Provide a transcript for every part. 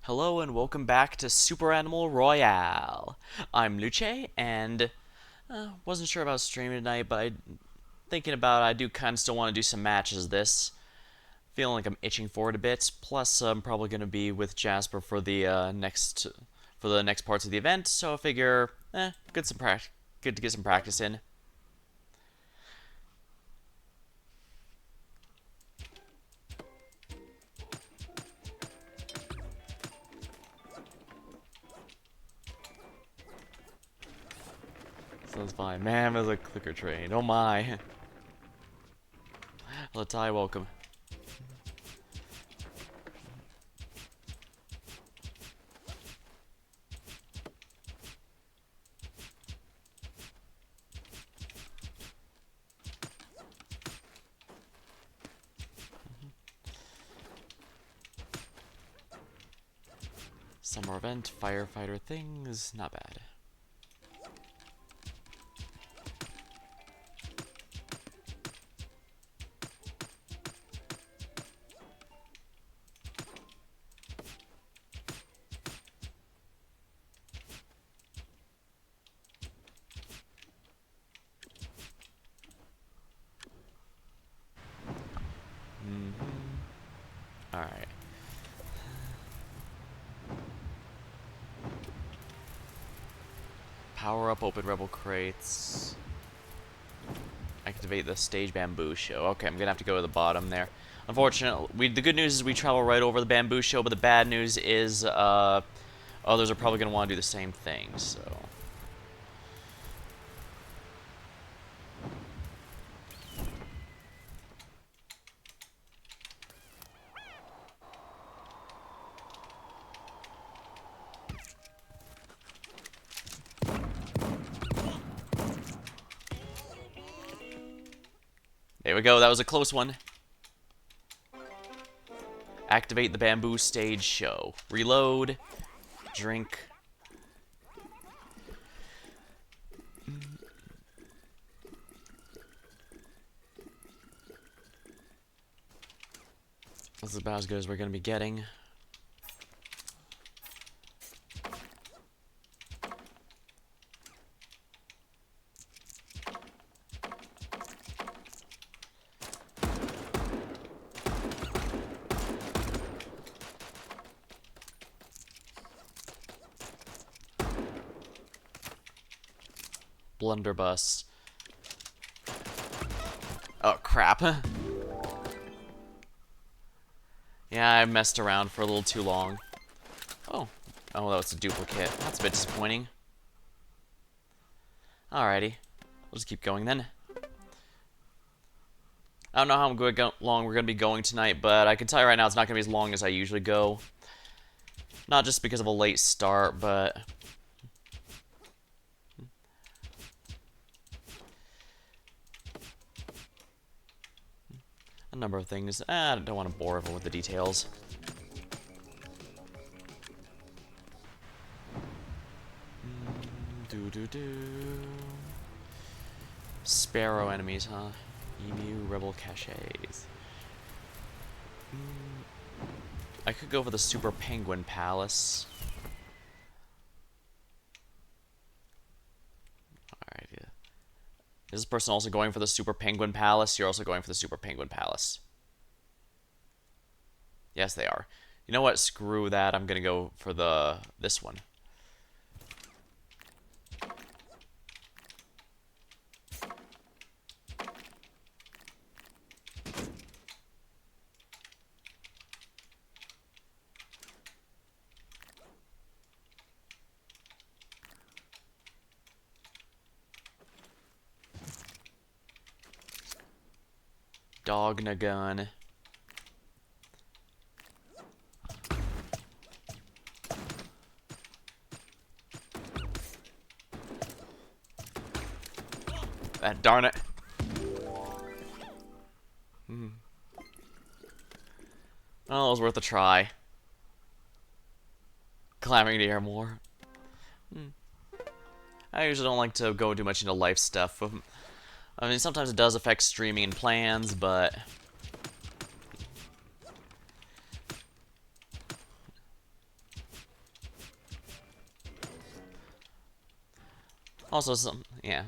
Hello and welcome back to Super Animal Royale. I'm Luce, and wasn't sure about streaming tonight, but thinking about it, I do kind of still want to do some matches of this. Feeling like I'm itching for it a bit. Plus, I'm probably going to be with Jasper for the next parts of the event, so I figure, good to get some practice in. So that's fine. Man, there's a clicker train. Oh my. Latai, welcome. Summer event, firefighter things, not bad. Alright. Power up, open rebel crates. Activate the stage bamboo show. Okay, I'm gonna have to go to the bottom there. Unfortunately, the good news is we travel right over the bamboo show, but the bad news is others are probably gonna want to do the same thing. So. There we go, that was a close one. Activate the bamboo stage show. Reload. Drink. This is about as good as we're gonna be getting. Blunderbuss. Oh, crap. Yeah, I messed around for a little too long. Oh. Oh, that was a duplicate. That's a bit disappointing. Alrighty. We'll just keep going then. I don't know how long we're going to be going tonight, but I can tell you right now it's not going to be as long as I usually go. Not just because of a late start, but a number of things. I don't want to bore everyone with the details. Sparrow enemies, huh? Emu, rebel caches. I could go for the Super Penguin Palace. Alright, yeah. Is this person also going for the Super Penguin Palace? You're also going for the Super Penguin Palace. Yes, they are. You know what? Screw that. I'm gonna go for this one. Dognagun. Darn it. Oh, it was worth a try. Clamoring to hear more. I usually don't like to go too much into life stuff. I mean, sometimes it does affect streaming and plans, but Also, yeah.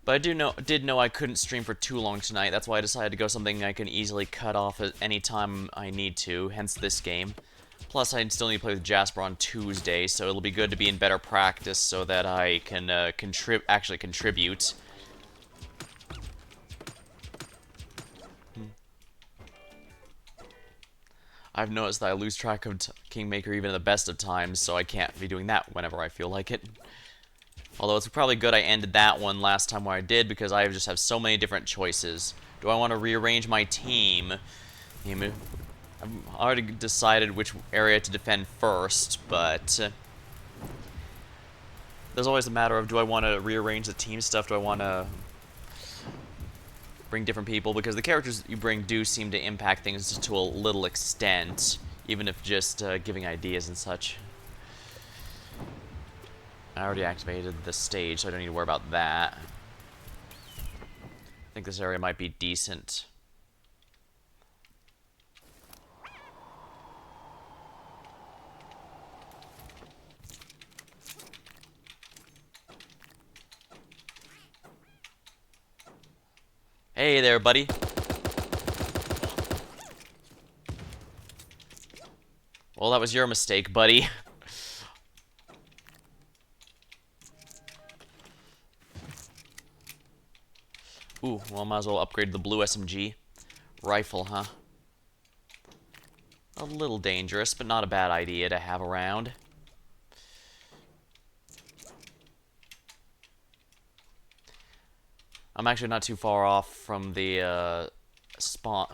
But I did know I couldn't stream for too long tonight. That's why I decided to go something I can easily cut off at any time I need to, hence this game. Plus, I still need to play with Jasper on Tuesday, so it'll be good to be in better practice so that I can actually contribute. I've noticed that I lose track of Kingmaker even in the best of times, so I can't be doing that whenever I feel like it. Although it's probably good I ended that one last time where I did, because I just have so many different choices. Do I want to rearrange my team? I've already decided which area to defend first, but there's always the matter of, do I want to rearrange the team stuff? Do I want to bring different people? Because the characters you bring do seem to impact things to a little extent, even if just giving ideas and such. I already activated the stage, so I don't need to worry about that. I think this area might be decent. Hey there, buddy. Well, that was your mistake, buddy. Ooh, well, might as well upgrade the blue SMG. Rifle, huh? A little dangerous, but not a bad idea to have around. I'm actually not too far off from the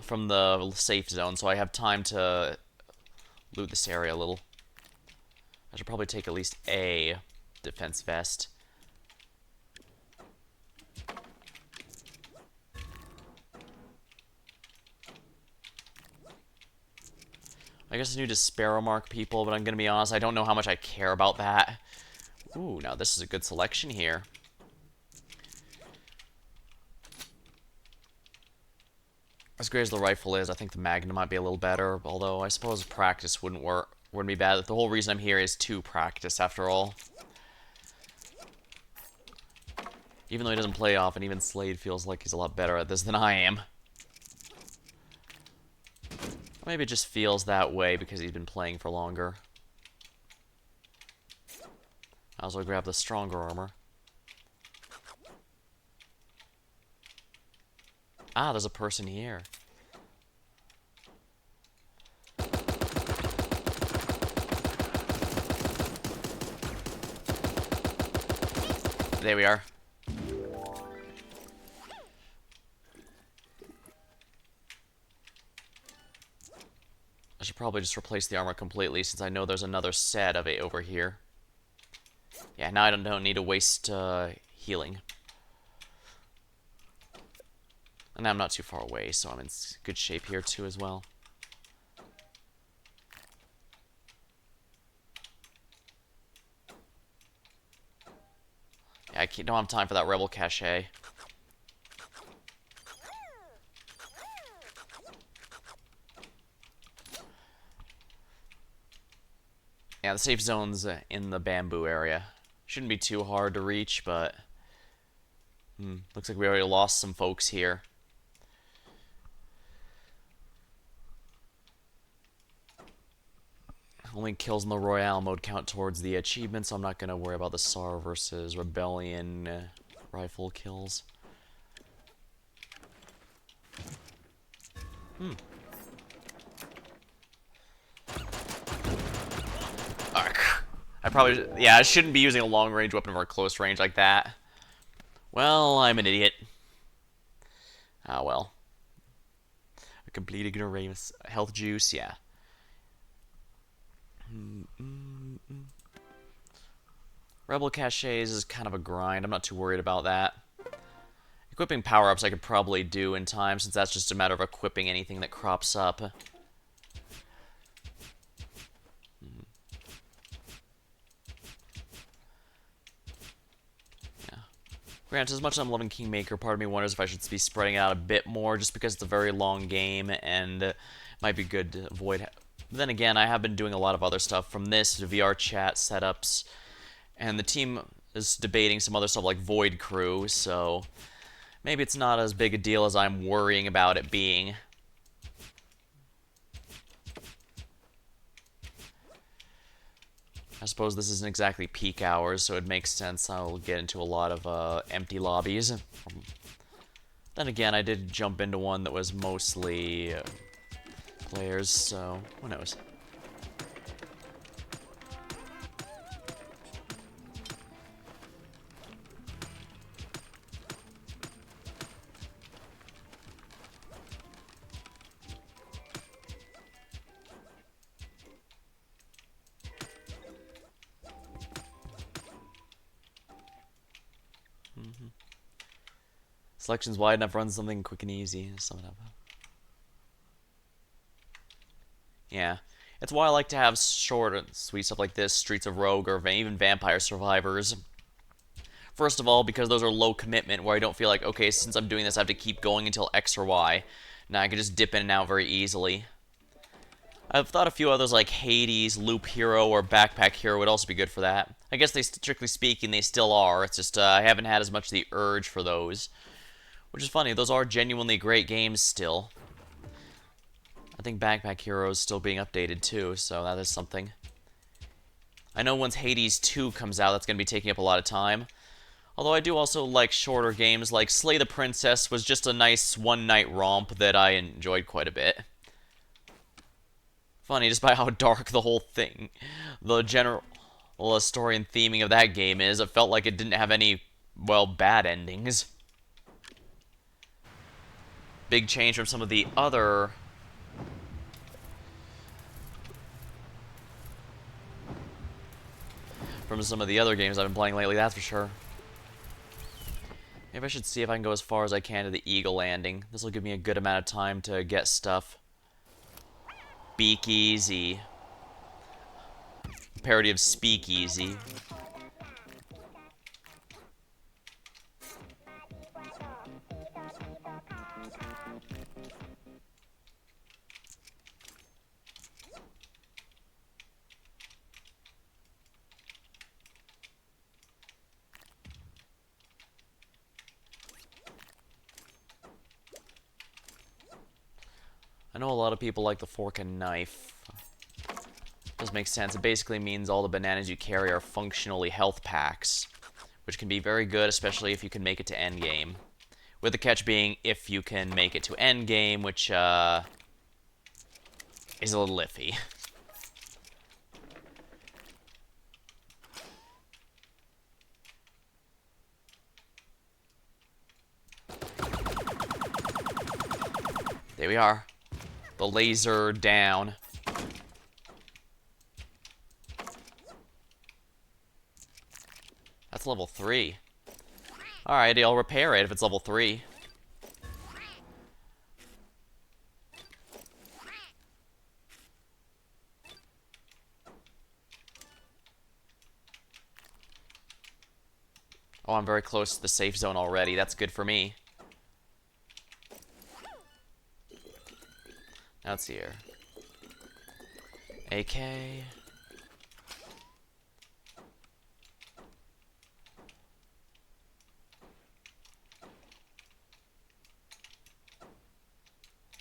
from the safe zone, so I have time to loot this area a little. I should probably take at least a defense vest. I guess I need to sparrow mark people, but I'm gonna be honest, I don't know how much I care about that. Ooh, now this is a good selection here. As great as the rifle is, I think the Magnum might be a little better, although I suppose practice wouldn't be bad. The whole reason I'm here is to practice, after all. Even though he doesn't play often, even Slade feels like he's a lot better at this than I am. Or maybe it just feels that way because he's been playing for longer. I also grab the stronger armor. Ah, there's a person here. There we are. I should probably just replace the armor completely since I know there's another set of it over here. Yeah, now I don't need to waste healing. And I'm not too far away, so I'm in good shape here too as well. Yeah, I don't have time for that rebel cache. Yeah, the safe zone's in the bamboo area. Shouldn't be too hard to reach, but looks like we already lost some folks here. Only kills in the Royale mode count towards the achievement, so I'm not going to worry about the SAR versus Rebellion rifle kills. I shouldn't be using a long-range weapon for a close range like that. Well, I'm an idiot. Ah, well. A complete ignoramus. Health juice, yeah. Rebel caches is kind of a grind. I'm not too worried about that. Equipping power-ups I could probably do in time, since that's just a matter of equipping anything that crops up. Granted, as much as I'm loving Kingmaker, part of me wonders if I should be spreading it out a bit more, just because it's a very long game, and it might be good to avoid... But then again, I have been doing a lot of other stuff, from this to VR chat setups, and the team is debating some other stuff like Void Crew, so maybe it's not as big a deal as I'm worrying about it being. I suppose this isn't exactly peak hours, so it makes sense I'll get into a lot of empty lobbies. Then again, I did jump into one that was mostly players, so who knows. Selection's wide enough, run something quick and easy. Sum it up. Yeah. It's why I like to have short and sweet stuff like this, Streets of Rogue, or even Vampire Survivors. First of all, because those are low commitment, where I don't feel like, okay, since I'm doing this, I have to keep going until X or Y. Now I can just dip in and out very easily. I've thought a few others like Hades, Loop Hero, or Backpack Hero would also be good for that. I guess they, strictly speaking, they still are. It's just I haven't had as much of the urge for those. Which is funny, those are genuinely great games still. I think Backpack Hero is still being updated too, so that is something. I know once Hades 2 comes out, that's going to be taking up a lot of time. Although I do also like shorter games, like Slay the Princess was just a nice one-night romp that I enjoyed quite a bit. Funny, just by how dark the whole thing, the general story and theming of that game is, it felt like it didn't have any, well, bad endings. Big change from some of the other... games I've been playing lately, that's for sure. Maybe I should see if I can go as far as I can to the Eagle Landing. This will give me a good amount of time to get stuff. Speakeasy. Parody of Speakeasy. I know a lot of people like the fork and knife. Does make sense. It basically means all the bananas you carry are functionally health packs, which can be very good, especially if you can make it to endgame. With the catch being if you can make it to endgame, which is a little iffy. There we are. The laser down. That's level 3. Alright, I'll repair it if it's level 3. Oh, I'm very close to the safe zone already. That's good for me. Now let's see here. AK.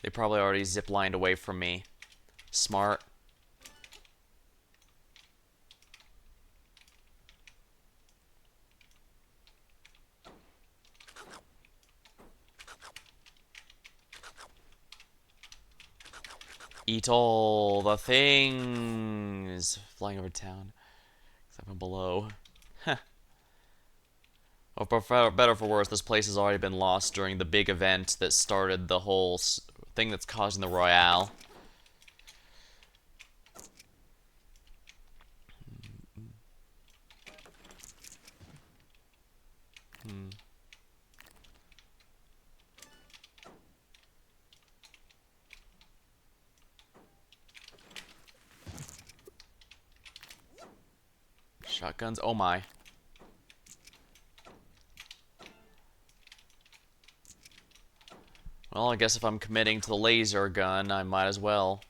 They probably already ziplined away from me. Smart. Eat all the things. Flying over town. Except from below. Or for better or for worse, this place has already been lost during the big event that started the whole thing that's causing the Royale. Shotguns, oh my. Well, I guess if I'm committing to the laser gun, I might as well.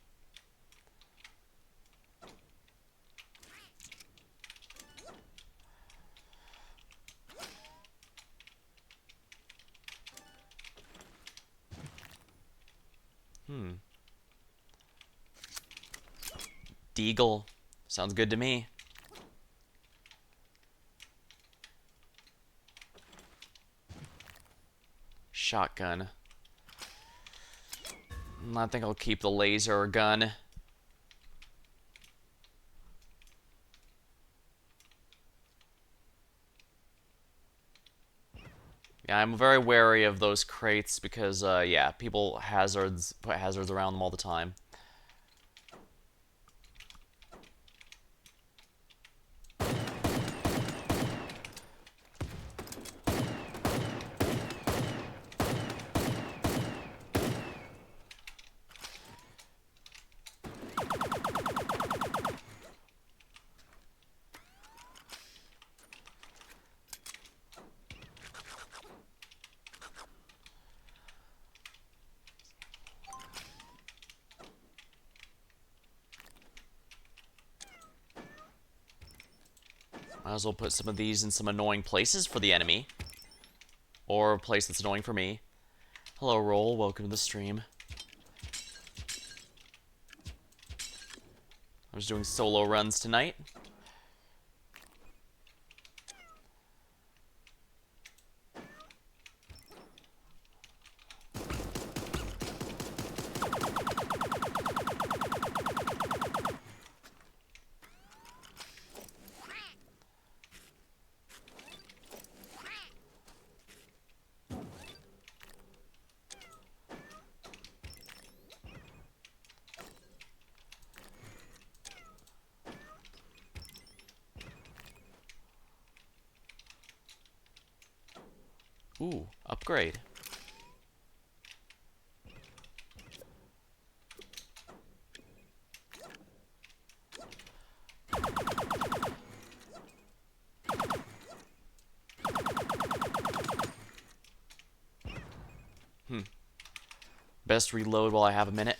Deagle. Sounds good to me. Shotgun. I think I'll keep the laser gun. Yeah, I'm very wary of those crates because, yeah, people put hazards around them all the time. Might as well put some of these in some annoying places for the enemy. Or a place that's annoying for me. Hello, Roll. Welcome to the stream. I was doing solo runs tonight. Ooh, upgrade. Best reload while I have a minute.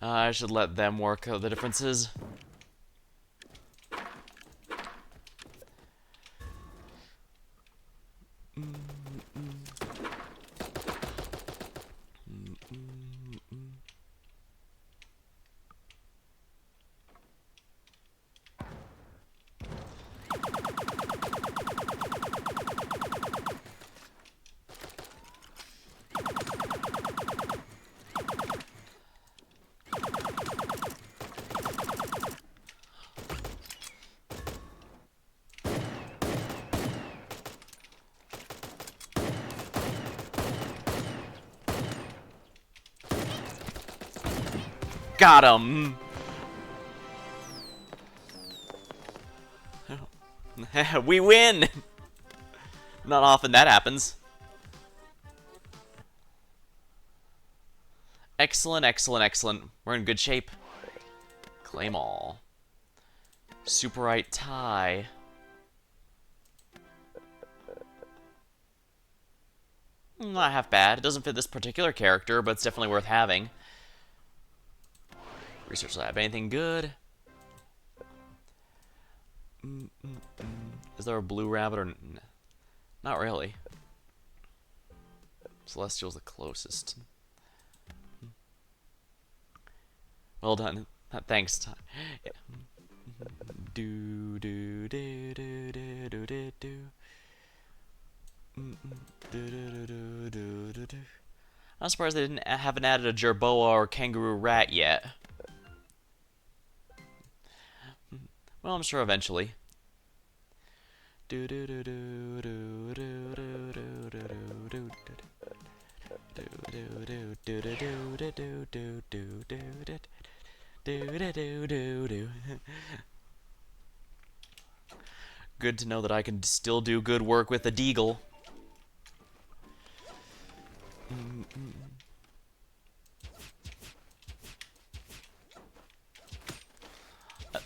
I should let them work out the differences. Got him! We win! Not often that happens. Excellent, excellent, excellent. We're in good shape. Claim all. Superite tie. Not half bad. It doesn't fit this particular character, but it's definitely worth having. Research lab. Anything good? Is there a blue rabbit or... Not really. Celestial's the closest. Well done. Thanks. Do do do do do do do do. I'm surprised they haven't added a jerboa or kangaroo rat yet. Well, I'm sure eventually. Good to know that I can still do good work with the deagle.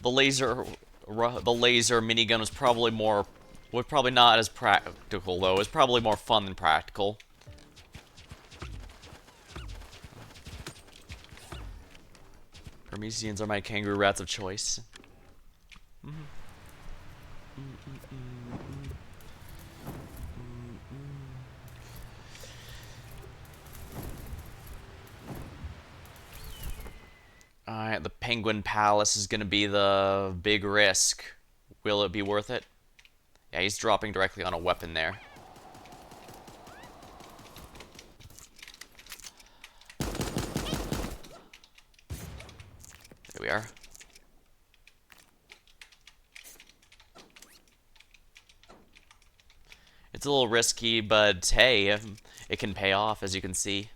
The laser minigun was probably more Well, probably not as practical, though. It's probably more fun than practical. Hermesians are my kangaroo rats of choice. Alright, the Penguin Palace is gonna be the big risk. Will it be worth it? Yeah, he's dropping directly on a weapon there. There we are. It's a little risky, but hey, it can pay off, as you can see.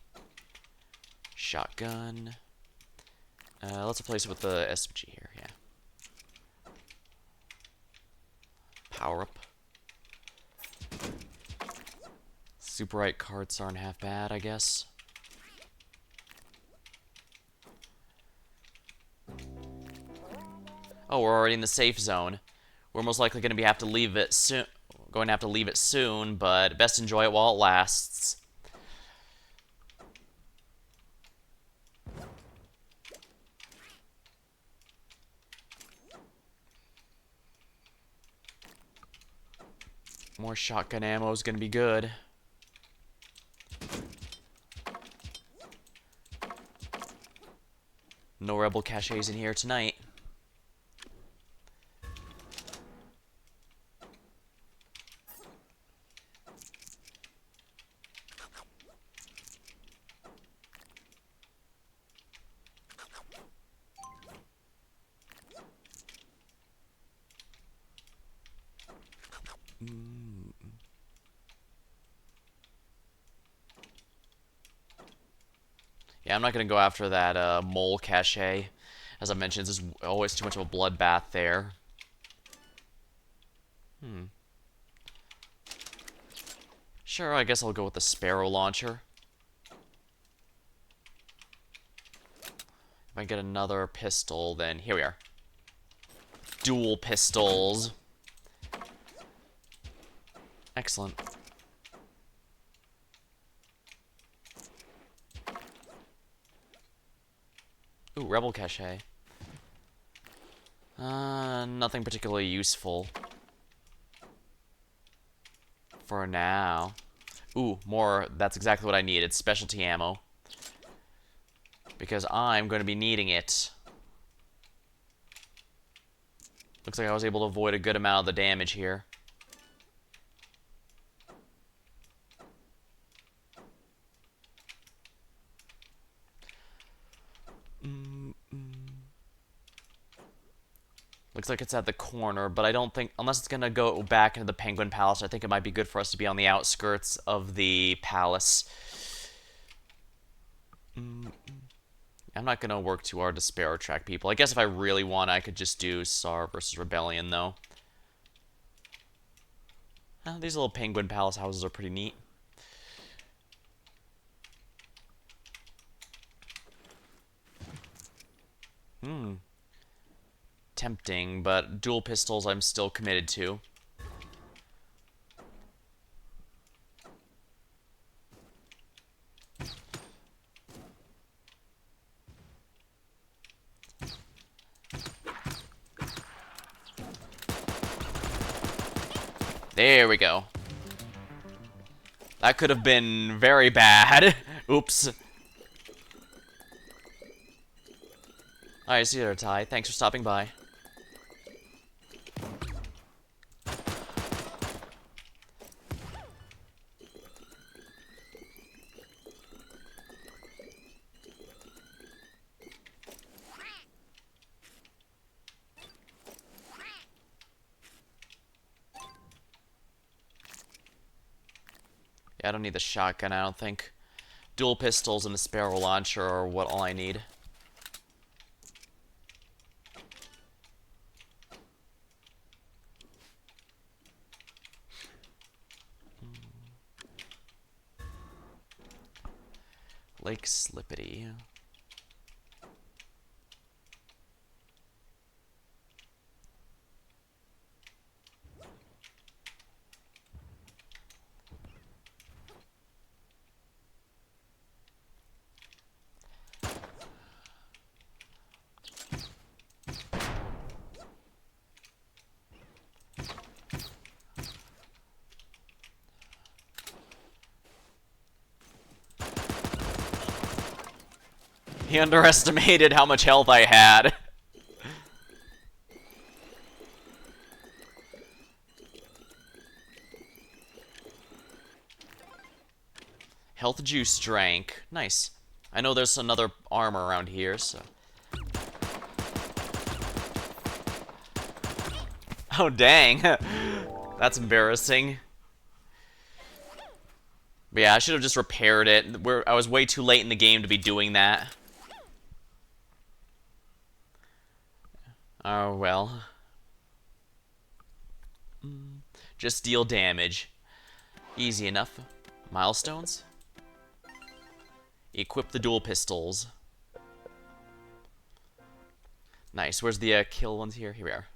Shotgun. Let's replace it with the SMG here, yeah. Power up. Superite cards aren't half bad, I guess. Oh, we're already in the safe zone. We're most likely going to have to leave it soon. Going to have to leave it soon, but best enjoy it while it lasts. More shotgun ammo is going to be good. No rebel caches in here tonight. Yeah, I'm not going to go after that mole cache. As I mentioned, there's always too much of a bloodbath there. Sure, I guess I'll go with the Sparrow launcher. If I get another pistol, then here we are. Dual pistols. Excellent. Ooh, Rebel Cache. Nothing particularly useful. For now. Ooh, more. That's exactly what I needed. Specialty ammo. Because I'm going to be needing it. Looks like I was able to avoid a good amount of the damage here. Looks like it's at the corner, but I don't think, unless it's going to go back into the Penguin Palace, I think it might be good for us to be on the outskirts of the palace. I'm not going to work too hard to Sparrow track people. I guess if I really want, I could just do SAR versus Rebellion, though. These little Penguin Palace houses are pretty neat. Tempting, but dual pistols I'm still committed to. There we go. That could have been very bad. Oops. Alright, see you there, Ty. Thanks for stopping by. Yeah, I don't need the shotgun, I don't think. Dual pistols and the Sparrow launcher are what all I need. Lake Slippity. He underestimated how much health I had. Health juice drank. Nice. I know there's another armor around here, so... Oh, dang. That's embarrassing. But yeah, I should have just repaired it. I was way too late in the game to be doing that. Oh, well. Just deal damage. Easy enough. Milestones? Equip the dual pistols. Nice. Where's the kill ones here? Here we are.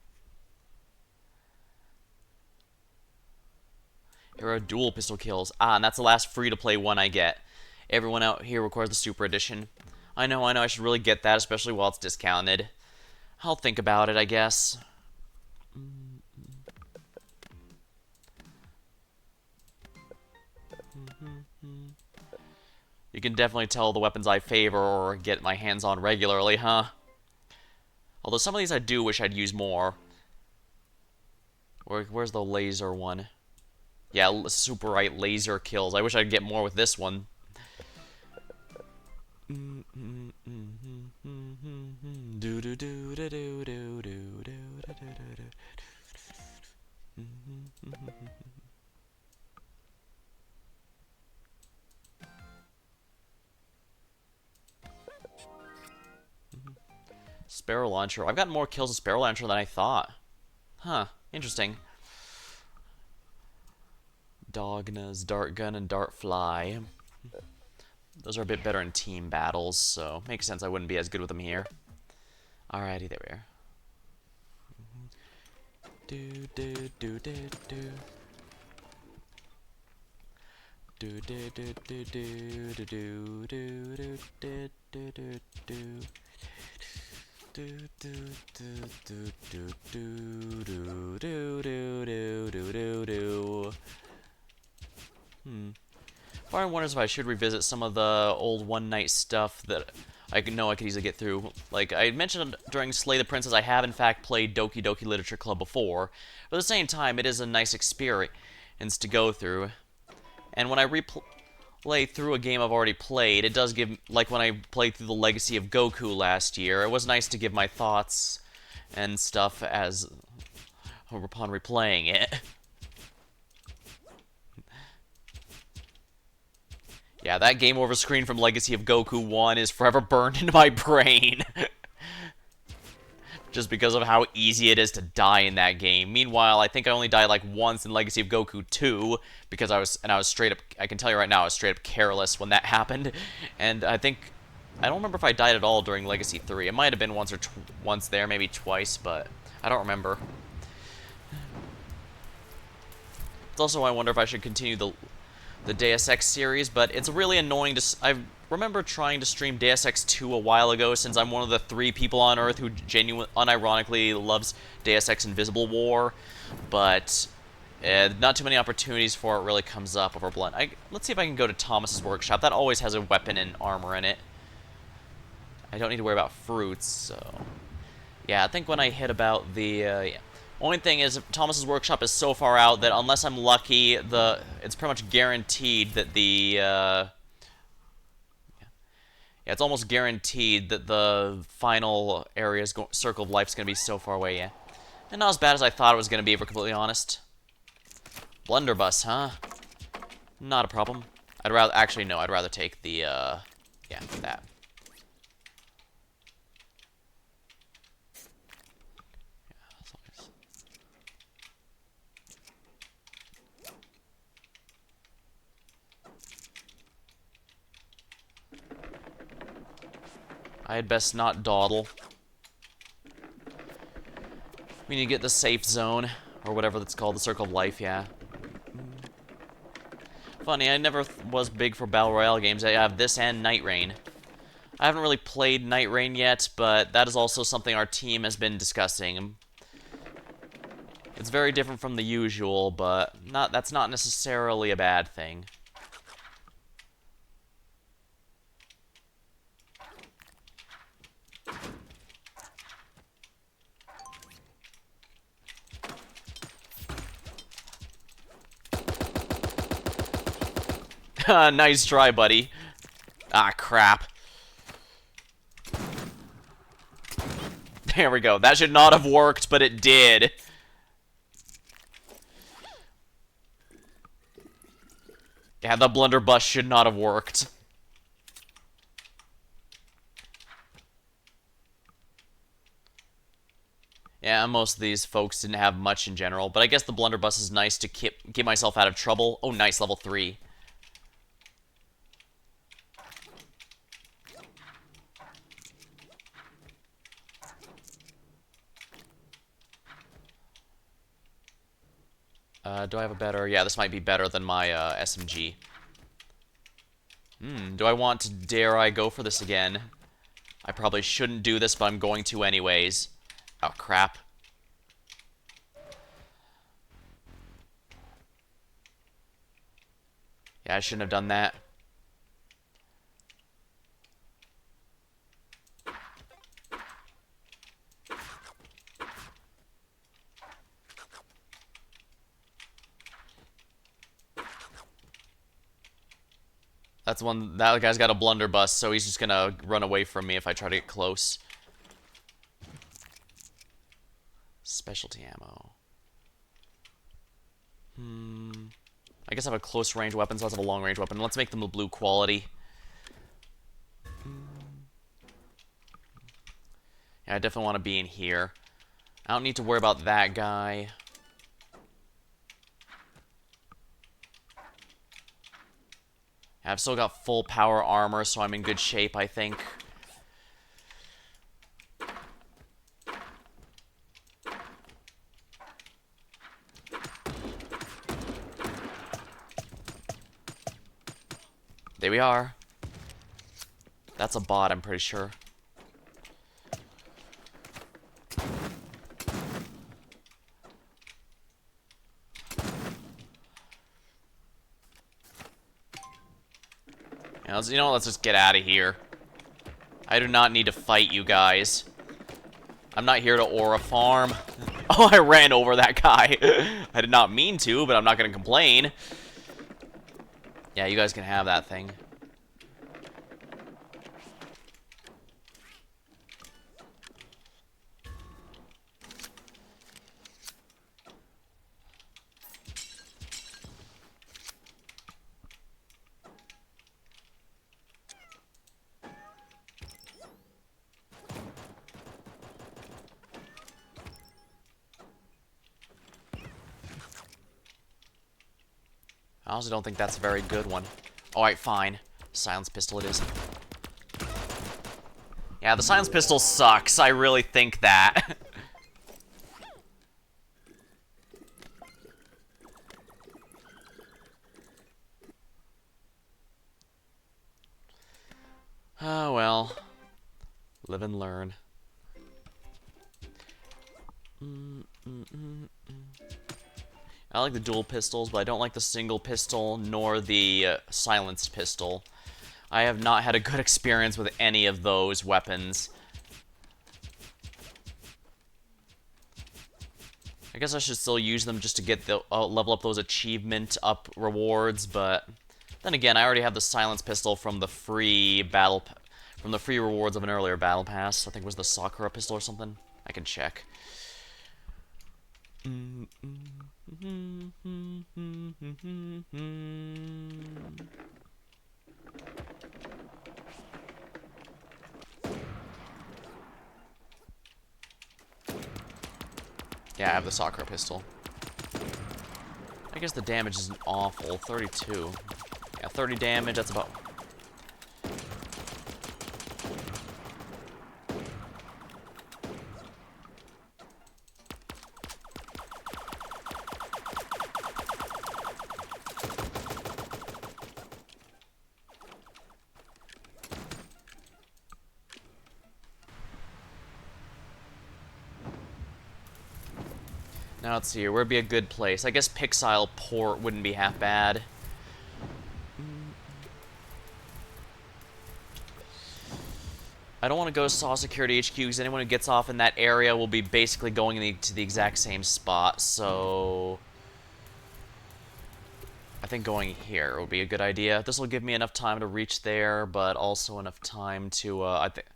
Here are dual pistol kills. Ah, and that's the last free-to-play one I get. Everyone out here requires the Super Edition. I know, I should really get that, especially while it's discounted. I'll think about it, I guess. You can definitely tell the weapons I favor or get my hands on regularly, huh? Although some of these I do wish I'd use more. Where's the laser one? Yeah, super right laser kills. I wish I'd get more with this one. Sparrow launcher. I've gotten more kills with Sparrow launcher than I thought. Huh, interesting. Dogna's dart gun and dart fly. Those are a bit better in team battles, so makes sense I wouldn't be as good with them here. Alrighty, there we are. Do do do do do. Do do do do do do do do do do do do. Do do do do do do do do do do do do. Part of me wonders if I should revisit some of the old one-night stuff that I know I could easily get through. Like, I mentioned during Slay the Princess, I have in fact played Doki Doki Literature Club before, but at the same time, it is a nice experience to go through. And when I replay through a game I've already played, it does give, like when I played through the Legacy of Goku last year, it was nice to give my thoughts and stuff as upon replaying it. Yeah, that game over screen from Legacy of Goku 1 is forever burned into my brain. Just because of how easy it is to die in that game. Meanwhile, I think I only died like once in Legacy of Goku 2, because I was straight up, I can tell you right now, I was straight up careless when that happened. And I don't remember if I died at all during Legacy 3. It might have been once there, maybe twice, but I don't remember. It's also why I wonder if I should continue the Deus Ex series, but it's really annoying to... I remember trying to stream Deus Ex 2 a while ago, since I'm one of the 3 people on Earth who unironically loves Deus Ex Invisible War, but not too many opportunities for it really comes up over Blunt. Let's see if I can go to Thomas's workshop. That always has a weapon and armor in it. I don't need to worry about fruits, so... Yeah, I think when I hit about the... yeah. Only thing is, Thomas's workshop is so far out that unless I'm lucky, it's pretty much guaranteed that yeah, it's almost guaranteed that the final Circle of Life is going to be so far away, yeah. And not as bad as I thought it was going to be, if we're completely honest. Blunderbuss, huh? Not a problem. I'd rather take the, yeah, that. I had best not dawdle. We need to get the safe zone, or whatever that's called, the Circle of Life, yeah. Funny, I never was big for Battle Royale games. I have this and Night Rain. I haven't really played Night Rain yet, but that is also something our team has been discussing. It's very different from the usual, but that's not necessarily a bad thing. Nice try, buddy. Ah, crap. There we go. That should not have worked, but it did. Yeah, the blunderbuss should not have worked. Yeah, most of these folks didn't have much in general, but I guess the blunderbuss is nice to get myself out of trouble. Oh, nice, level 3. Do I have a better... Yeah, this might be better than my SMG. Do I want to... Dare I go for this again? I probably shouldn't do this, but I'm going to anyways. Oh, crap. Yeah, I shouldn't have done that. That's one... That guy's got a blunderbuss, so he's just gonna run away from me if I try to get close. Specialty ammo. I guess I have a close range weapon, so let's have a long range weapon. Let's make them a blue quality. Yeah, I definitely want to be in here. I don't need to worry about that guy. I've still got full power armor, so I'm in good shape, I think. There we are. That's a bot, I'm pretty sure. You know, let's just get out of here. I do not need to fight you guys. I'm not here to aura farm. Oh, I ran over that guy. I did not mean to, but I'm not going to complain. Yeah, you guys can have that thing. I also don't think that's a very good one. Alright, fine. Silence pistol it is. Yeah, the silence pistol sucks. I really think that. Oh, well. Live and learn. I like the dual pistols, but I don't like the single pistol nor the silenced pistol. I have not had a good experience with any of those weapons. I guess I should still use them just to get the level up those achievement up rewards, but then again, I already have the silenced pistol from the free rewards of an earlier battle pass. I think it was the Sakura pistol or something. I can check. Yeah, I have the Sakura pistol. I guess the damage isn't awful. 32. Yeah, 30 damage, that's about... Now let's see here, where'd be a good place? I guess Pixile Port wouldn't be half bad. I don't want to go to SAW Security HQ because anyone who gets off in that area will be basically going to the exact same spot, so... I think going here would be a good idea. This will give me enough time to reach there, but also enough time to, I think...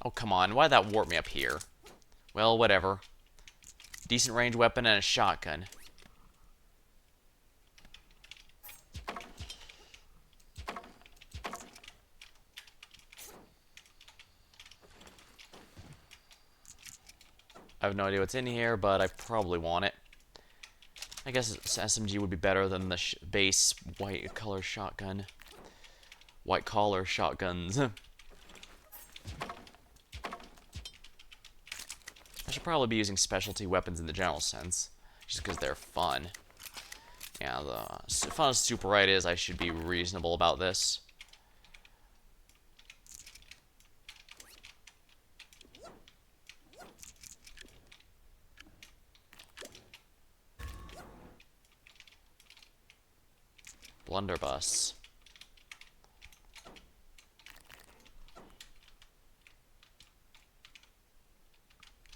Oh, come on. Why'd that warp me up here? Well, whatever. Decent range weapon and a shotgun. I have no idea what's in here, but I probably want it. I guess SMG would be better than the base white color shotgun. White collar shotguns. I should probably be using specialty weapons in the general sense, just because they're fun. Yeah, the fun as Super Right is, I should be reasonable about this. Blunderbuss.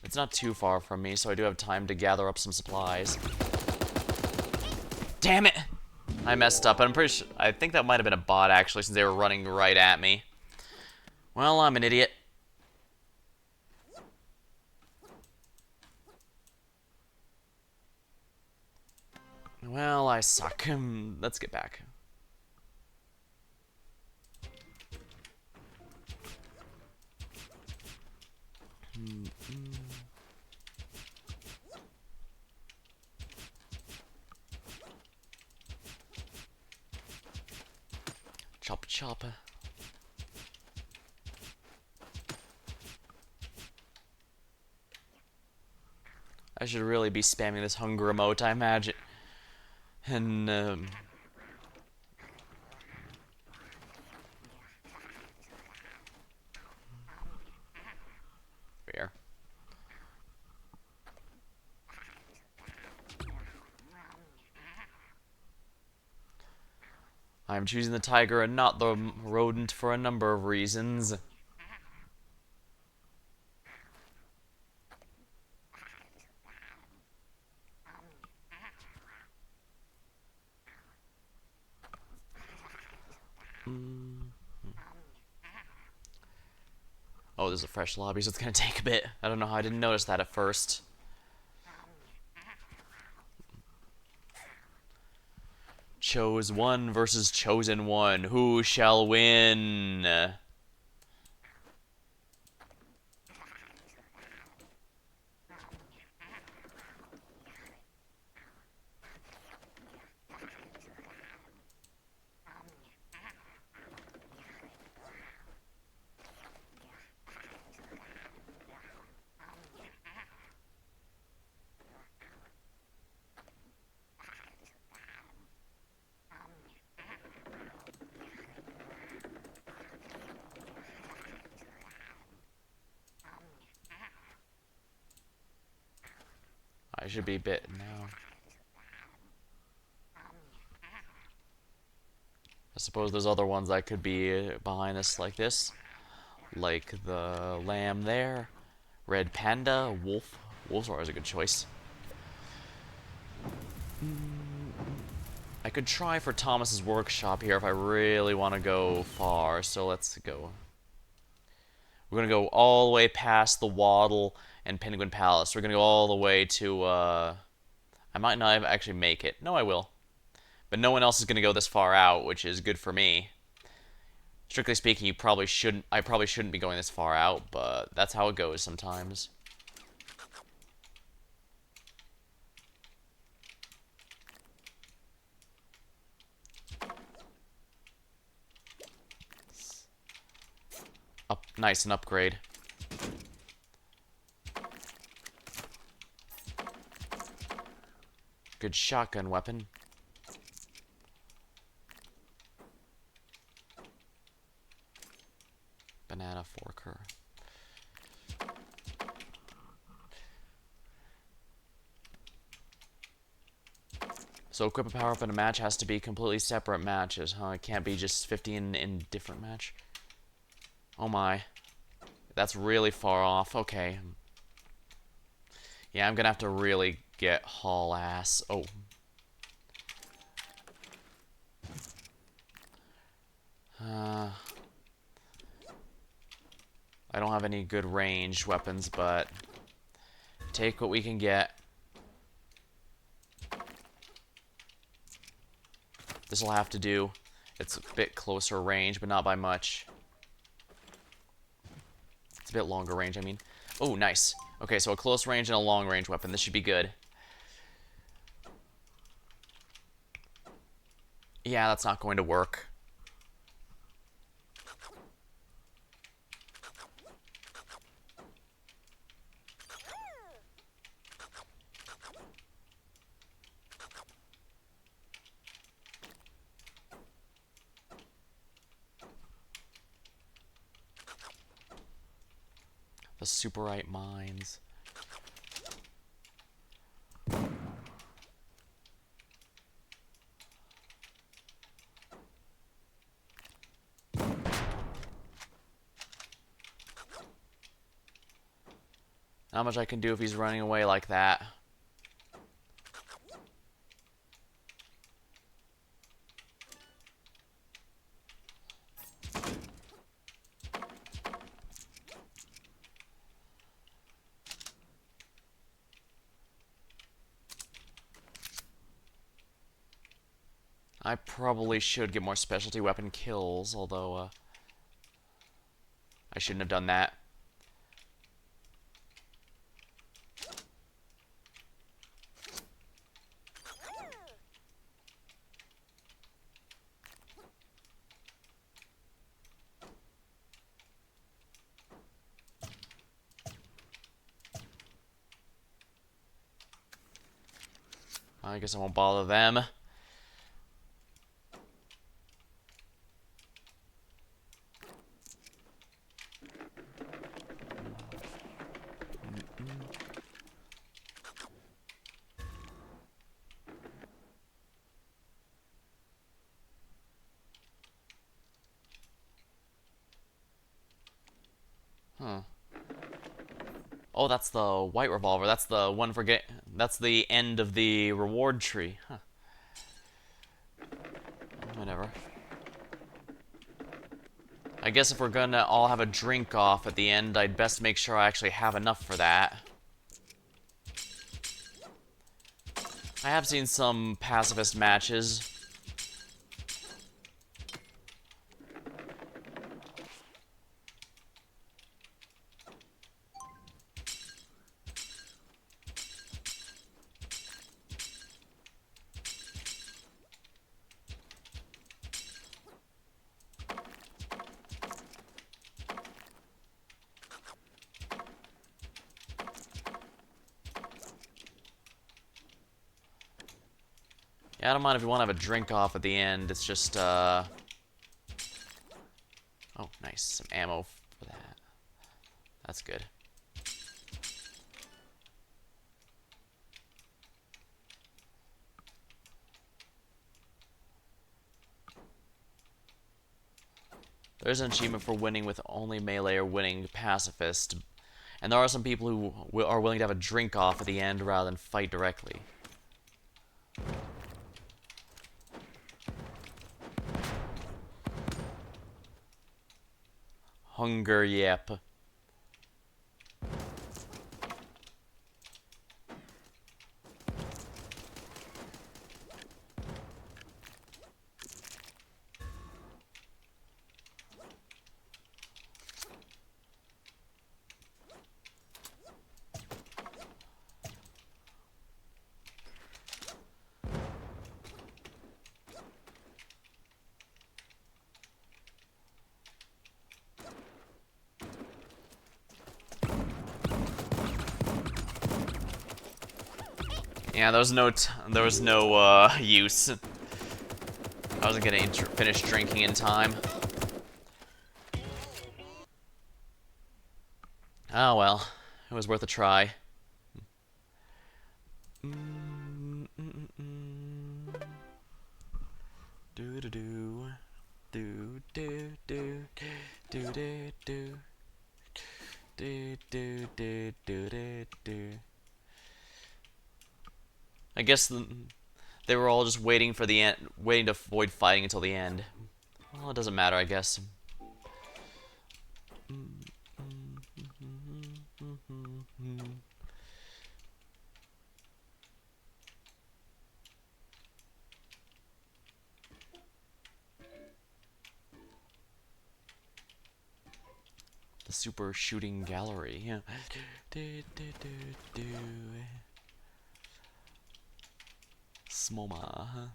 It's not too far from me, so I do have time to gather up some supplies. Damn it! I messed up. I'm pretty sure... I think that might have been a bot, actually, since they were running right at me. Well, I'm an idiot. Well, I suck. Let's get back. Chop chop. I should really be spamming this hunger emote, I imagine. And, fair. I'm choosing the tiger and not the rodent for a number of reasons. Oh, there's a fresh lobby, so it's gonna take a bit. I don't know how I didn't notice that at first. Chose one versus chosen one. Who shall win? I should be bitten now. I suppose there's other ones that could be behind us like this. Like the lamb there. Red panda, wolf. Wolf's always a good choice. I could try for Thomas's workshop here if I really want to go far, so let's go. We're going to go all the way past the Waddle and Penguin Palace. We're going to go all the way to, I might not actually make it. No, I will. But no one else is going to go this far out, which is good for me. Strictly speaking, I probably shouldn't be going this far out, but that's how it goes sometimes. Nice, an upgrade. Good shotgun weapon. Banana forker. So equip a power up in a match has to be completely separate matches, huh? It can't be just 50 in different match. Oh my. That's really far off. Okay. Yeah, I'm gonna have to really get haul ass. Oh. I don't have any good ranged weapons, but take what we can get. This will have to do. It's a bit closer range, but not by much. It's a bit longer range, I mean. Oh, nice. Okay, so a close range and a long range weapon. This should be good. Yeah, that's not going to work. The superite mines. Not much I can do if he's running away like that. I probably should get more specialty weapon kills, although I shouldn't have done that. I guess I won't bother them. Huh. Oh, that's the white revolver. That's the one for get. That's the end of the reward tree. Huh. Whatever. I guess if we're gonna all have a drink off at the end, I'd best make sure I actually have enough for that. I have seen some pacifist matches. Yeah, I don't mind if you want to have a drink off at the end. It's just, Oh, nice. Some ammo for that. That's good. There's an achievement for winning with only melee or winning pacifist. And there are some people who are willing to have a drink off at the end rather than fight directly. Hunger, yep. Yeah, there was no use. I wasn't gonna finish drinking in time. Oh well, it was worth a try. Do do do do do do. Do do do do do do do do do. I guess they were all just waiting for the end, waiting to avoid fighting until the end. Well, it doesn't matter, I guess. The super shooting gallery. Yeah. Do, do, do, do. Smoma. Huh?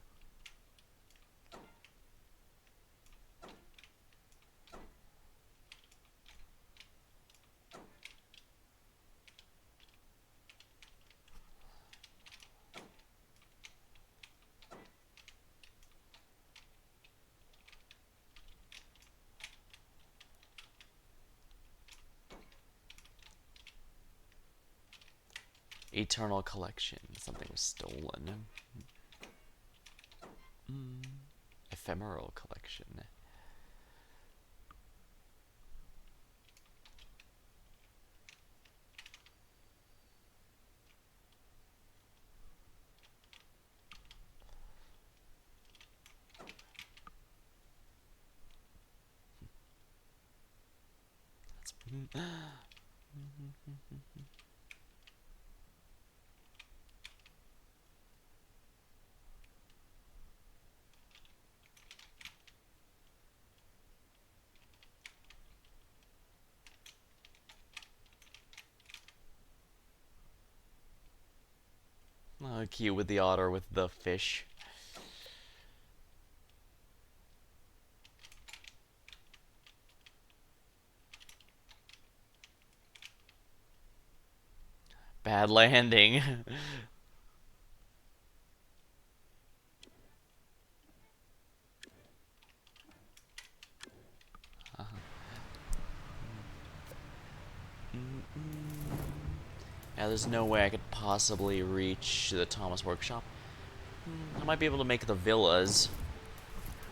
Eternal collection. Something was stolen. Ephemeral collection. Cute with the otter with the fish. Bad landing. Yeah, there's no way I could possibly reach the Thomas Workshop. I might be able to make the villas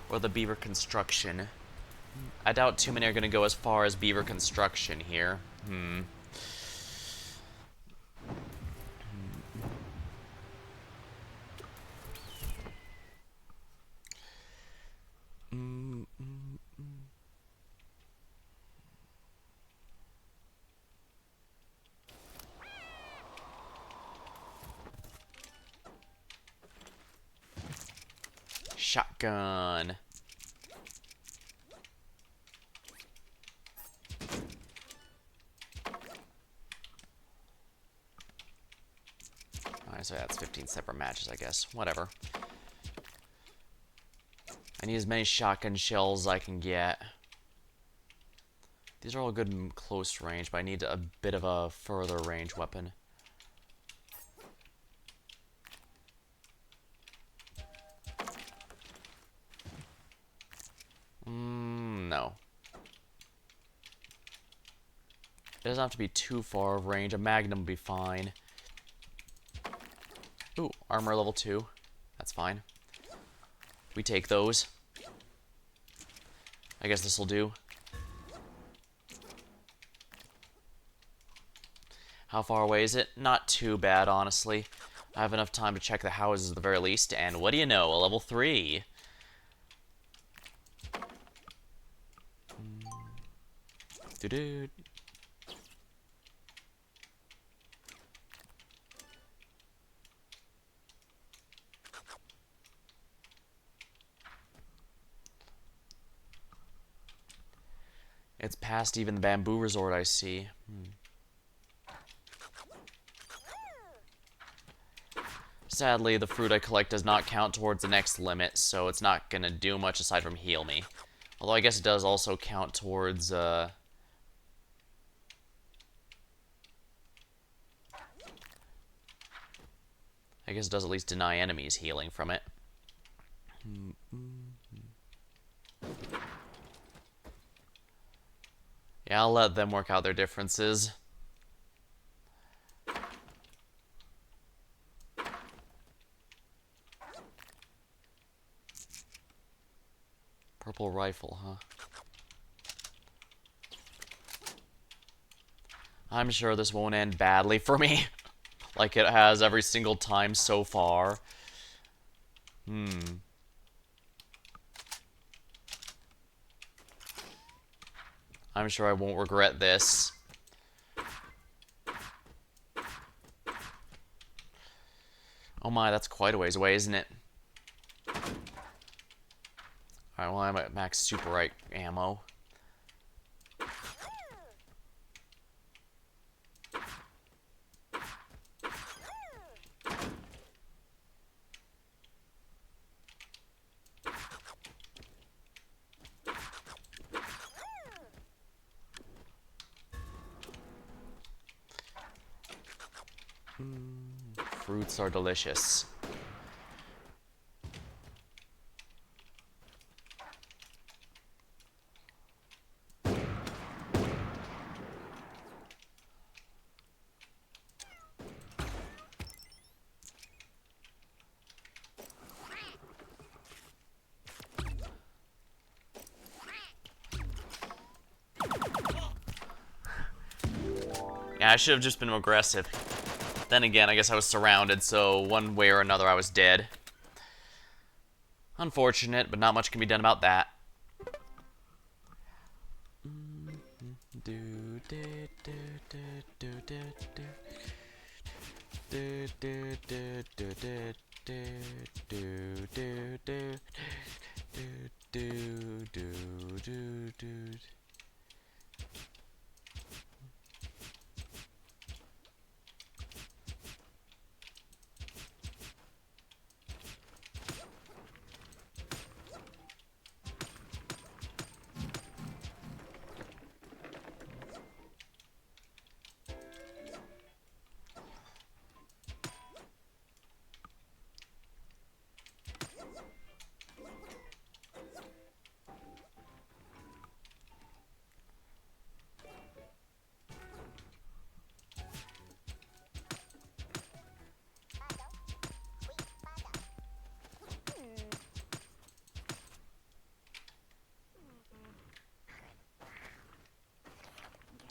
or the beaver construction. I doubt too many are going to go as far as beaver construction here. Shotgun. Alright, so that's 15 separate matches, I guess. Whatever. I need as many shotgun shells as I can get. These are all good in close range, but I need a bit of a further range weapon. No. It doesn't have to be too far of range. A magnum would be fine. Ooh, armor level 2. That's fine. We take those. I guess this will do. How far away is it? Not too bad, honestly. I have enough time to check the houses at the very least, and what do you know, a level 3. Doo-doo. It's past even the bamboo resort, I see. Sadly, the fruit I collect does not count towards the next limit, so it's not gonna do much aside from heal me. Although I guess it does also count towards, I guess it does at least deny enemies healing from it. Yeah, I'll let them work out their differences. Purple rifle, huh? I'm sure this won't end badly for me, like it has every single time so far. I'm sure I won't regret this. Oh my, that's quite a ways away, isn't it? Alright, well, I'm at max super right ammo. Fruits are delicious. Yeah, I should have just been aggressive. Then again, I guess I was surrounded, so one way or another I was dead. Unfortunate, but not much can be done about that.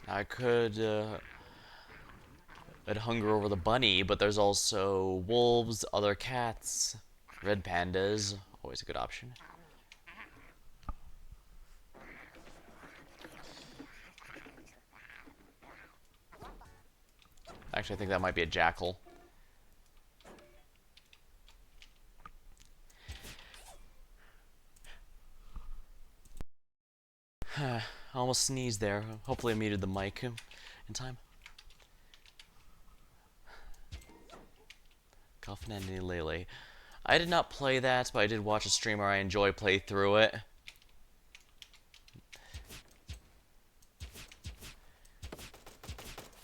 I could I'd hunger over the bunny, but there's also wolves, other cats, red pandas, always a good option. Actually, I think that might be a jackal. I almost sneezed there. Hopefully I muted the mic in time. Coffin and Lele. I did not play that, but I did watch a streamer I enjoy play through it.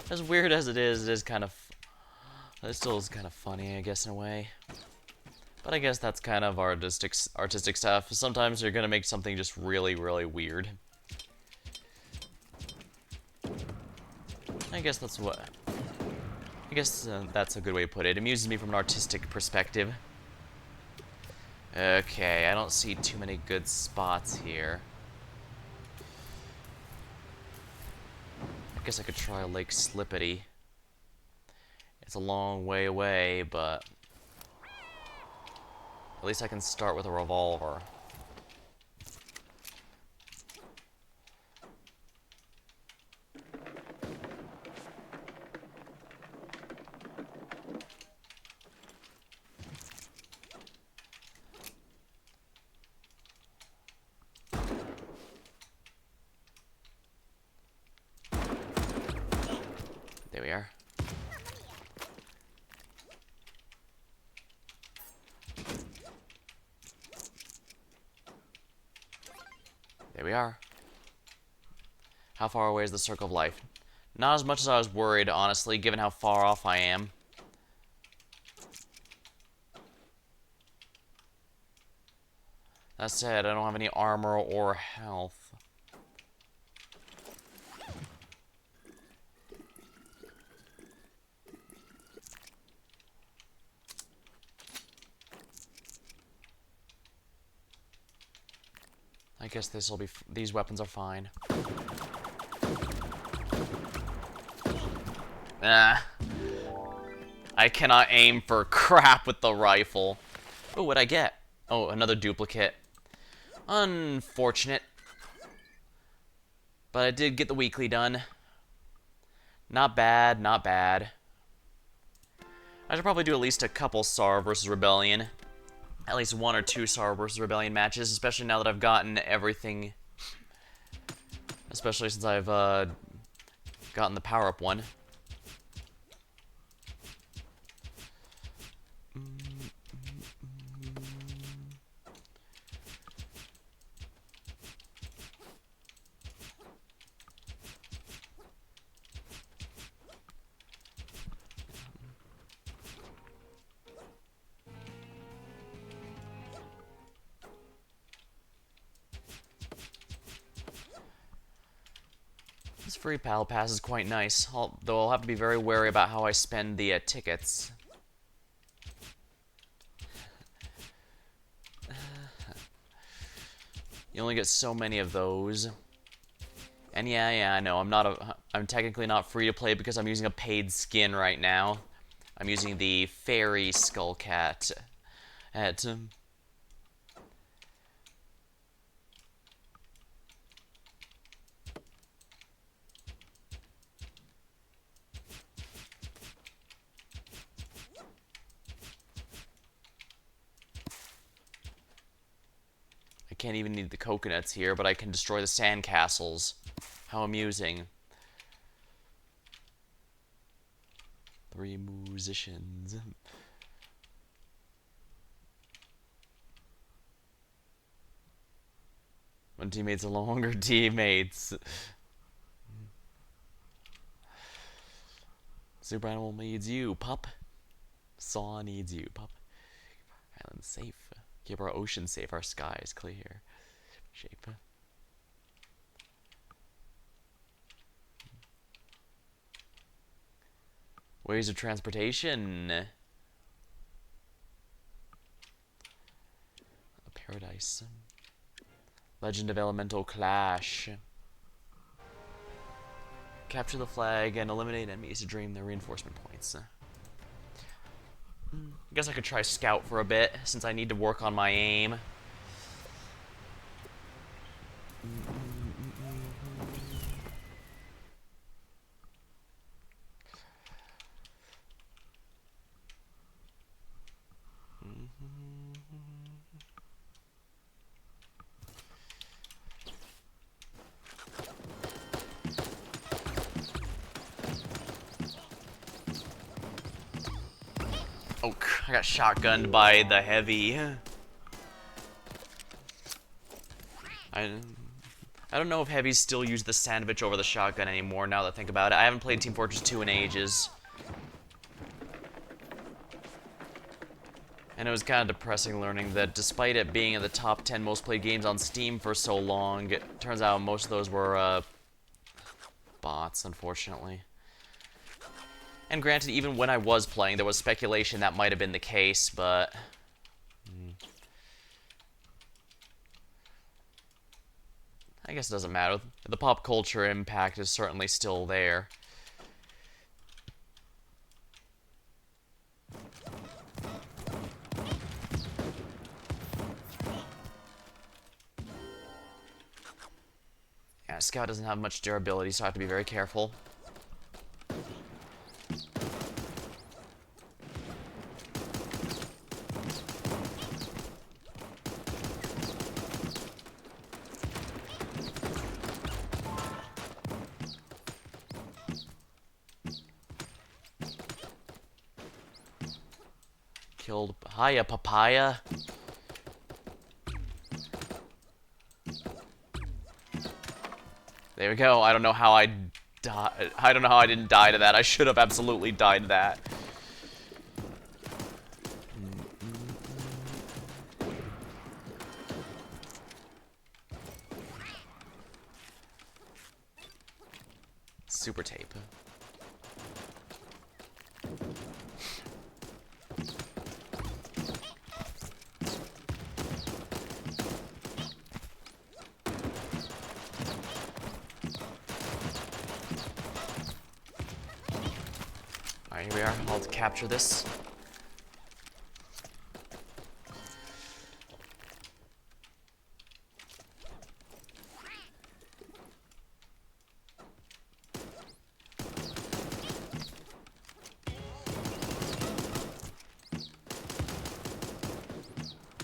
As weird as it is kind of... It still is kind of funny, I guess, in a way. But I guess that's kind of artistic stuff. Sometimes you're gonna make something just really, really weird. I guess that's what... I guess that's a good way to put it. It amuses me from an artistic perspective. Okay, I don't see too many good spots here. I guess I could try Lake Slippity. It's a long way away, but... At least I can start with a revolver. There we are. There we are. How far away is the Circle of Life? Not as much as I was worried, honestly, given how far off I am. That said, I don't have any armor or health. I guess these weapons are fine. Ah. I cannot aim for crap with the rifle. Oh, what'd I get? Oh, another duplicate. Unfortunate. But I did get the weekly done. Not bad, not bad. I should probably do at least a couple SAR versus Rebellion. At least 1 or 2 SAR versus Rebellion matches, especially now that I've gotten everything. Especially since I've gotten the power-up one. This free Pal Pass is quite nice, though I'll have to be very wary about how I spend the tickets. You only get so many of those. And yeah, I know, I'm technically not free to play because I'm using a paid skin right now. I'm using the Fairy Skullcat at I can't even need the coconuts here, but I can destroy the sandcastles. How amusing. 3 musicians. One teammate's no longer teammates. Super Animal needs you, pup. Saw needs you, pup. Island safe. Keep our ocean safe, our skies clear. Shape. Ways of transportation. A paradise. Legend of Elemental Clash. Capture the flag and eliminate enemies to drain their reinforcement points. I guess I could try Scout for a bit, since I need to work on my aim. Oh, I got shotgunned by the heavy. I don't know if heavies still use the sandwich over the shotgun anymore, now that I think about it. I haven't played Team Fortress 2 in ages. And it was kind of depressing learning that despite it being in the top 10 most played games on Steam for so long, it turns out most of those were, bots, unfortunately. And granted, even when I was playing, there was speculation that might have been the case, but I guess it doesn't matter. The pop culture impact is certainly still there. Yeah, Scout doesn't have much durability, so I have to be very careful. Killed. Hiya, papaya. There we go. I don't know how I died. I don't know how I didn't die to that. I should have absolutely died to that. Super tape. Alright, here we are. I'll capture this.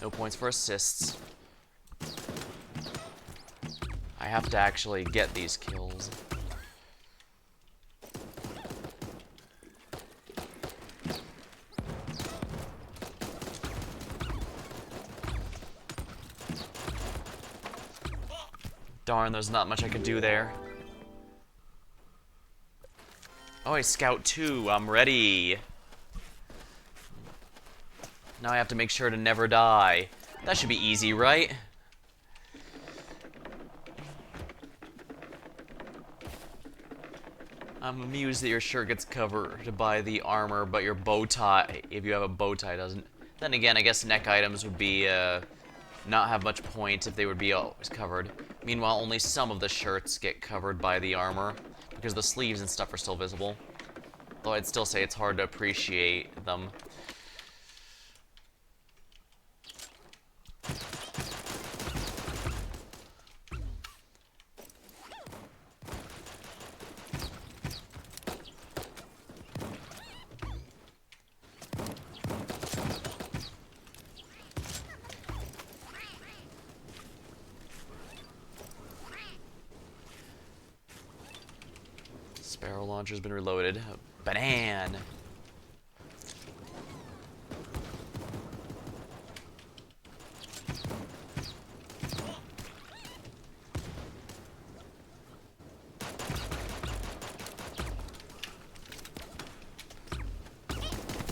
No points for assists. I have to actually get these kills. Darn, there's not much I could do there. Oh, I Scout 2. I'm ready. Now I have to make sure to never die. That should be easy, right? I'm amused that your shirt gets covered by the armor, but your bow tie, if you have a bow tie, doesn't. Then again, I guess neck items would be, not have much point if they would be always covered. Meanwhile, only some of the shirts get covered by the armor, because the sleeves and stuff are still visible. Though I'd still say it's hard to appreciate them. Sparrow launcher's been reloaded. Banan!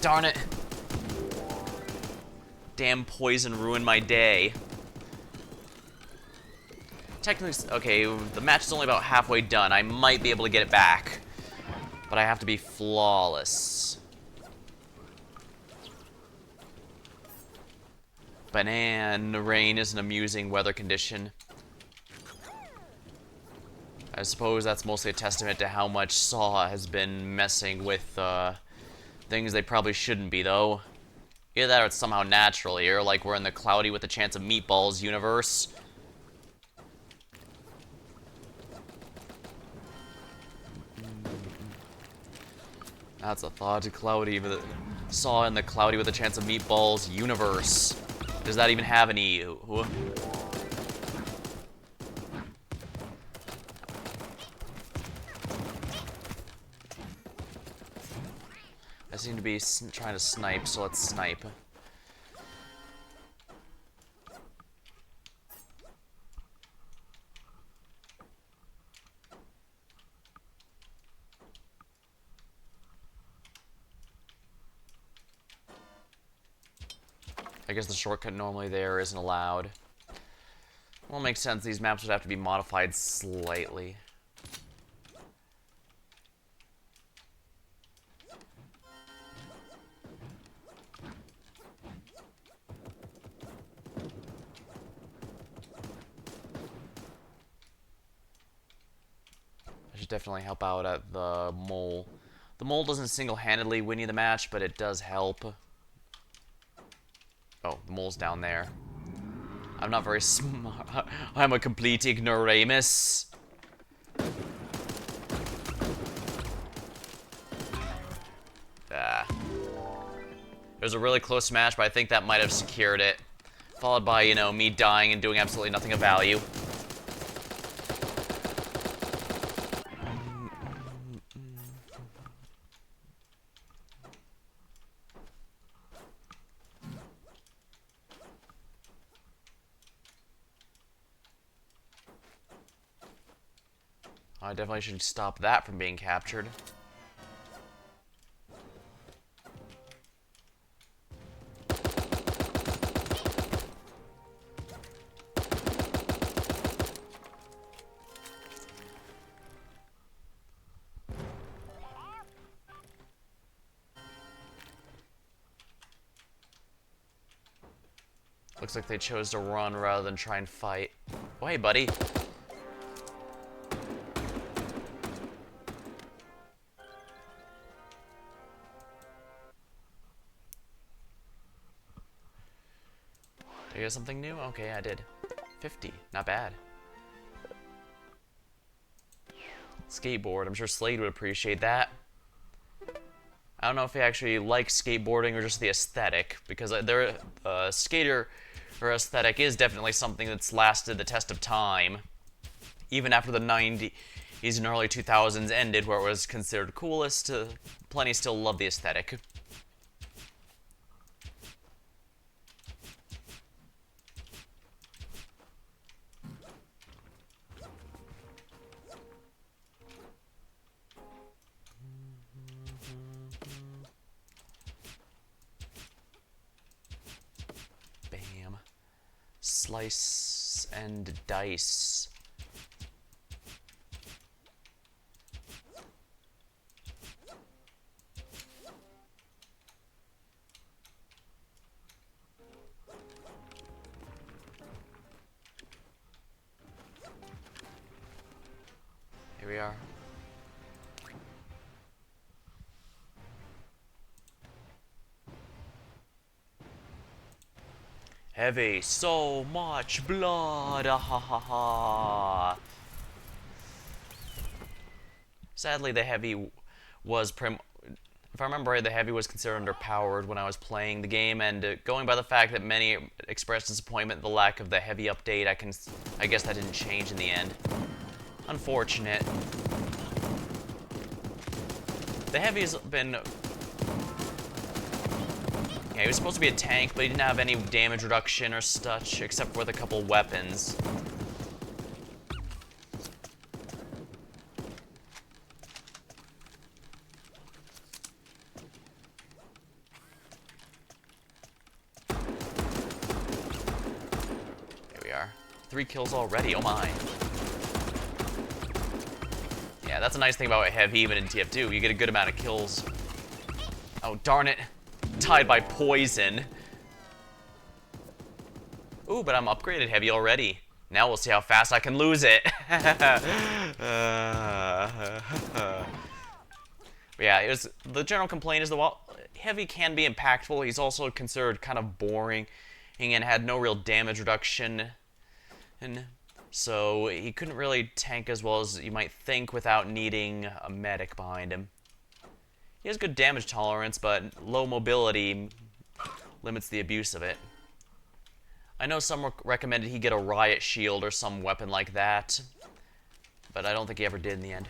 Darn it! Damn poison ruined my day. Technically, okay, the match is only about halfway done. I might be able to get it back. But I have to be flawless. Banana rain is an amusing weather condition. I suppose that's mostly a testament to how much SAW has been messing with things they probably shouldn't be, though. Either that or it's somehow natural here, like we're in the cloudy with a chance of meatballs universe. That's a thought. Cloudy, but SAW in the cloudy with a chance of meatballs universe. Does that even have any? I seem to be trying to snipe, so let's snipe. I guess the shortcut normally there isn't allowed. Well, it makes sense. These maps would have to be modified slightly. I should definitely help out at the mole. The mole doesn't single-handedly win you the match, but it does help. Oh, the mole's down there. I'm not very smart. I'm a complete ignoramus. Ah. It was a really close match, but I think that might have secured it. Followed by, you know, me dying and doing absolutely nothing of value. I definitely should stop that from being captured. Looks like they chose to run rather than try and fight. Oh, hey, buddy. Did I get something new? Okay, I did. 50. Not bad. Skateboard. I'm sure Slade would appreciate that. I don't know if he actually likes skateboarding or just the aesthetic, because their skater or aesthetic is definitely something that's lasted the test of time. Even after the 90s and early 2000s ended, where it was considered coolest, plenty still love the aesthetic. Bam. Slice and dice. Here we are. Heavy, so much blood, ah ha ha ha. Sadly, the heavy was if I remember right, the heavy was considered underpowered when I was playing the game, and going by the fact that many expressed disappointment at the lack of the heavy update, I guess that didn't change in the end. Unfortunate. The heavy's been... Yeah, he was supposed to be a tank, but he didn't have any damage reduction or such, except with a couple weapons. There we are. 3 kills already, oh my. Yeah, that's a nice thing about heavy, even in TF2. You get a good amount of kills. Oh, darn it. Tied by poison. Ooh, but I'm upgraded heavy already. Now we'll see how fast I can lose it. Yeah, the general complaint is while heavy can be impactful, he's also considered kind of boring and had no real damage reduction. And so he couldn't really tank as well as you might think without needing a medic behind him. He has good damage tolerance, but low mobility limits the abuse of it. I know some recommended he get a riot shield or some weapon like that, but I don't think he ever did in the end.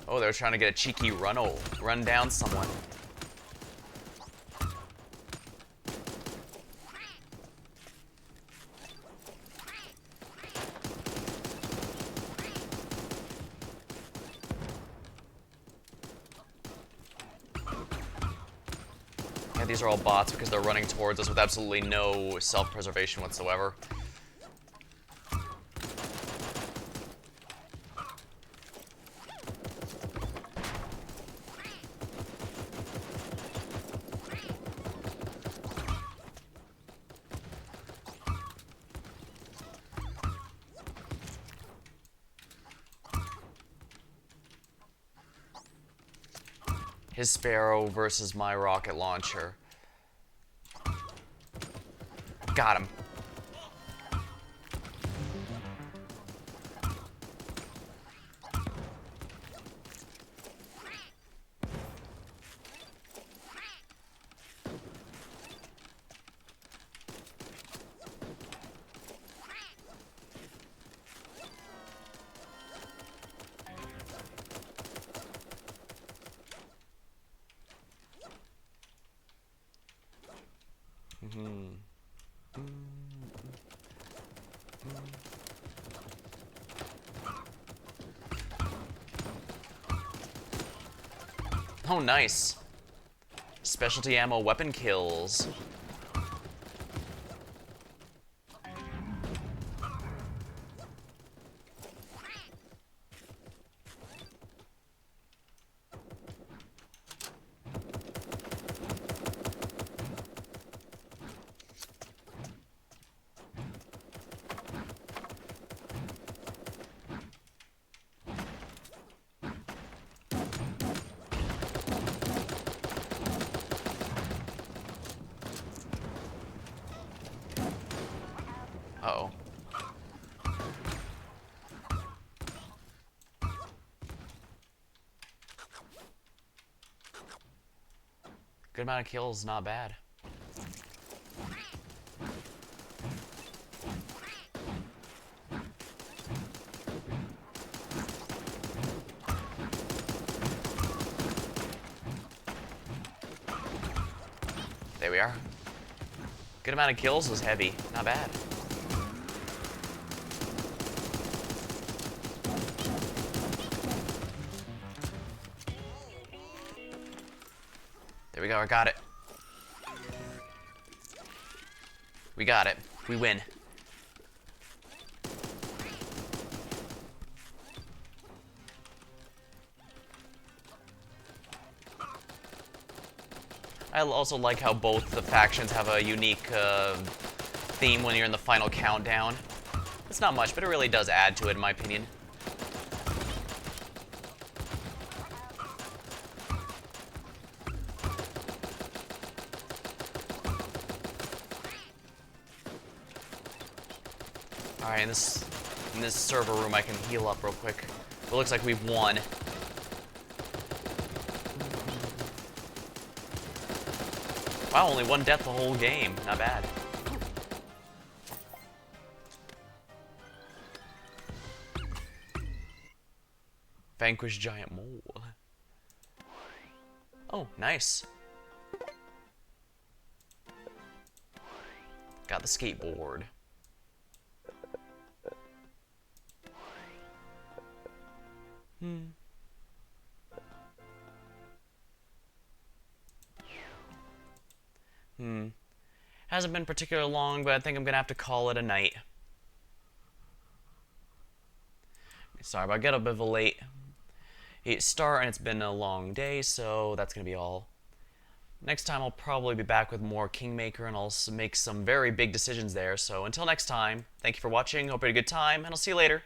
Oh, they were trying to get a cheeky run down someone. Yeah, these are all bots because they're running towards us with absolutely no self-preservation whatsoever. His Sparrow versus my rocket launcher. Got him. Oh, nice. Specialty ammo weapon kills. Uh-oh. Good amount of kills, not bad. There we are. Good amount of kills was heavy, not bad. There we go, I got it. We got it. We win. I also like how both the factions have a unique theme when you're in the final countdown. It's not much, but it really does add to it, in my opinion. Alright, in this server room I can heal up real quick. It looks like we've won. Wow, only one death the whole game. Not bad. Vanquish giant mole. Oh, nice. Got the skateboard. Hasn't been particularly long, but I think I'm gonna have to call it a night. Sorry, but I got a bit of a late start, and it's been a long day, so that's gonna be all. Next time I'll probably be back with more Kingmaker, and I'll make some very big decisions there. So until next time, thank you for watching, hope you had a good time, and I'll see you later.